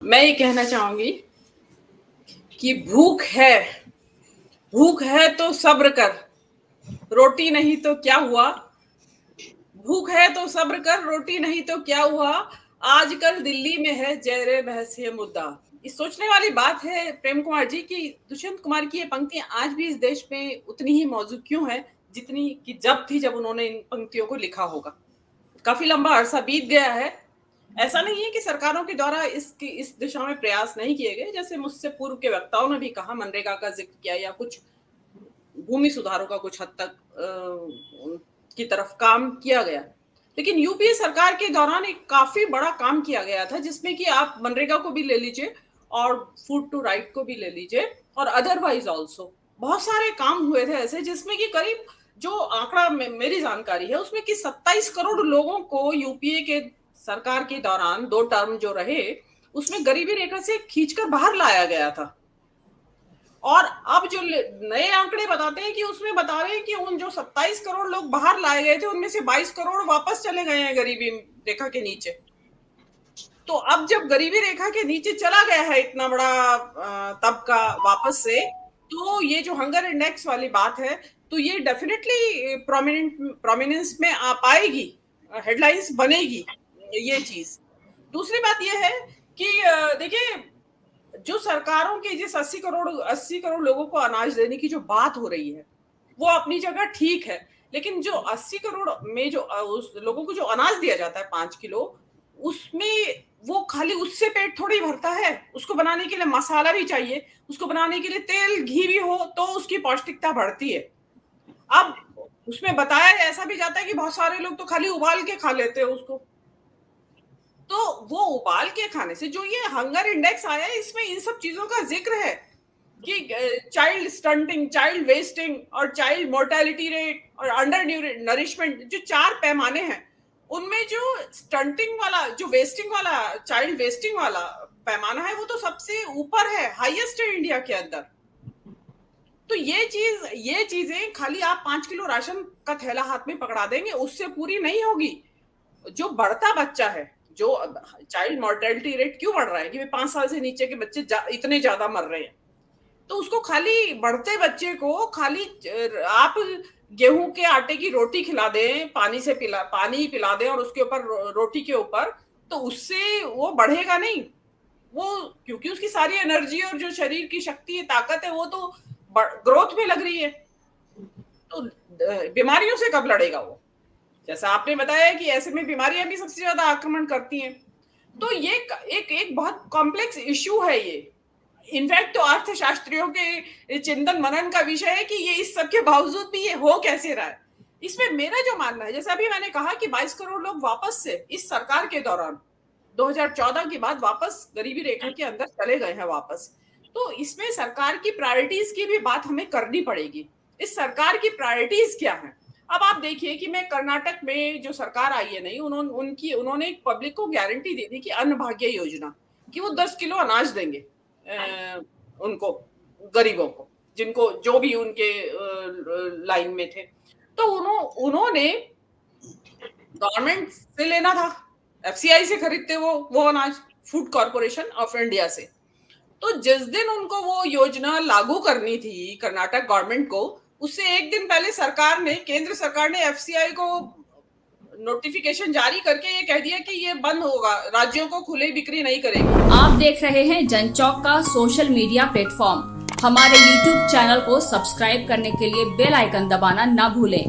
मैं ये कहना चाहूंगी कि भूख है तो सब्र कर, रोटी नहीं तो क्या हुआ। भूख है तो सब्र कर, रोटी नहीं तो क्या हुआ। आजकल दिल्ली में है जहरे बहस ये मुद्दा। इस सोचने वाली बात है प्रेम कुमार जी की दुष्यंत कुमार की ये पंक्तियां आज भी इस देश में उतनी ही मौजूद क्यों है जितनी कि जब उन्होंने इन पंक्तियों को लिखा होगा। काफी लंबा अरसा बीत गया है। ऐसा नहीं है कि सरकारों के द्वारा इस दिशा में प्रयास नहीं किए गए। जैसे मुझसे पूर्व के वक्ताओं ने भी कहा, मनरेगा का जिक्र किया या कुछ भूमि सुधारों का कुछ हद तक की तरफ काम किया गया। लेकिन यूपीए सरकार के दौरान एक काफी बड़ा काम किया गया था, जिसमें कि आप मनरेगा को भी ले लीजिए और फूड टू राइट को भी ले लीजिए और अदरवाइज ऑल्सो बहुत सारे काम हुए थे ऐसे, जिसमें कि करीब जो आंकड़ा मेरी जानकारी है उसमें कि 27 करोड़ लोगों को यूपीए के सरकार के दौरान 2 टर्म जो रहे उसमें गरीबी रेखा से खींचकर बाहर लाया गया था। और अब जो नए आंकड़े बताते हैं कि उसमें बता रहे हैं कि उन जो 27 करोड़ लोग बाहर लाए गए थे उनमें से 22 करोड़ वापस चले गए हैं गरीबी रेखा के नीचे। तो अब जब गरीबी रेखा के नीचे चला गया है इतना बड़ा तबका वापस से, तो ये जो हंगर इंडेक्स वाली बात है तो ये डेफिनेटली प्रोमिनेंस में आ पाएगी, हेडलाइंस बनेगी ये चीज। दूसरी बात ये है कि देखिए, जो सरकारों के जिस 80 करोड़ लोगों को अनाज देने की जो बात हो रही है वो अपनी जगह ठीक है। लेकिन जो 80 करोड़ में जो उस लोगों को जो अनाज दिया जाता है 5 किलो, उसमें वो खाली उससे पेट थोड़ी भरता है। उसको बनाने के लिए मसाला भी चाहिए, उसको बनाने के लिए तेल घी भी हो तो उसकी पौष्टिकता बढ़ती है। अब उसमें बताया ऐसा भी जाता है कि बहुत सारे लोग तो खाली उबाल के खा लेते हैं उसको। तो वो उबाल के खाने से जो ये हंगर इंडेक्स आया है इसमें इन सब चीजों का जिक्र है कि चाइल्ड स्टंटिंग, चाइल्ड वेस्टिंग और चाइल्ड मोर्टेलिटी रेट और अंडर नरिशमेंट, जो 4 पैमाने हैं उनमें जो स्टंटिंग वाला, जो वेस्टिंग वाला, चाइल्ड वेस्टिंग वाला पैमाना है वो तो सबसे ऊपर है, हाईएस्ट है इंडिया के अंदर। तो ये चीजें खाली आप 5 किलो राशन का थैला हाथ में पकड़ा देंगे उससे पूरी नहीं होगी। जो बढ़ता बच्चा है, जो चाइल्ड मोर्टेलिटी रेट क्यों बढ़ रहा है कि 5 साल से नीचे के बच्चे इतने ज्यादा मर रहे हैं, तो उसको खाली बढ़ते बच्चे को खाली आप गेहूं के आटे की रोटी खिला दें, पानी पिला दें और उसके ऊपर रोटी के ऊपर, तो उससे वो बढ़ेगा नहीं। वो क्योंकि उसकी सारी एनर्जी और जो शरीर की शक्ति है, ताकत है, वो तो ग्रोथ में लग रही है। तो बीमारियों से कब लड़ेगा वो? जैसा आपने बताया कि ऐसे में बीमारियां भी सबसे ज्यादा आक्रमण करती हैं। तो ये एक बहुत कॉम्प्लेक्स इश्यू है ये। इनफैक्ट तो अर्थशास्त्रियों के चिंतन मनन का विषय है कि ये इस सब के बावजूद भी ये हो कैसे रहा है। इसमें मेरा जो मानना है, जैसे अभी मैंने कहा कि 22 करोड़ लोग वापस से इस सरकार के दौरान 2014 के बाद वापस गरीबी रेखा के अंदर चले गए हैं वापस। तो इसमें सरकार की प्रायोरिटीज की भी बात हमें करनी पड़ेगी। इस सरकार की प्रायोरिटीज क्या है? अब आप देखिए कि मैं कर्नाटक में जो सरकार आई है नई, उन्होंने पब्लिक को गारंटी दी थी कि अन्न भाग्य योजना, कि वो 10 किलो अनाज देंगे उनको, गरीबों को, जिनको जो भी उनके लाइन में थे। तो उन्होंने गवर्नमेंट से लेना था, एफसीआई से खरीदते वो अनाज, फूड कॉर्पोरेशन ऑफ इंडिया से। तो जिस दिन उनको वो योजना लागू करनी थी कर्नाटक गवर्नमेंट को, उससे एक दिन पहले केंद्र सरकार ने एफसीआई को नोटिफिकेशन जारी करके ये कह दिया कि ये बंद होगा, राज्यों को खुले बिक्री नहीं करेगी। आप देख रहे हैं जनचौक का सोशल मीडिया प्लेटफॉर्म। हमारे YouTube चैनल को सब्सक्राइब करने के लिए बेल आइकन दबाना ना भूलें।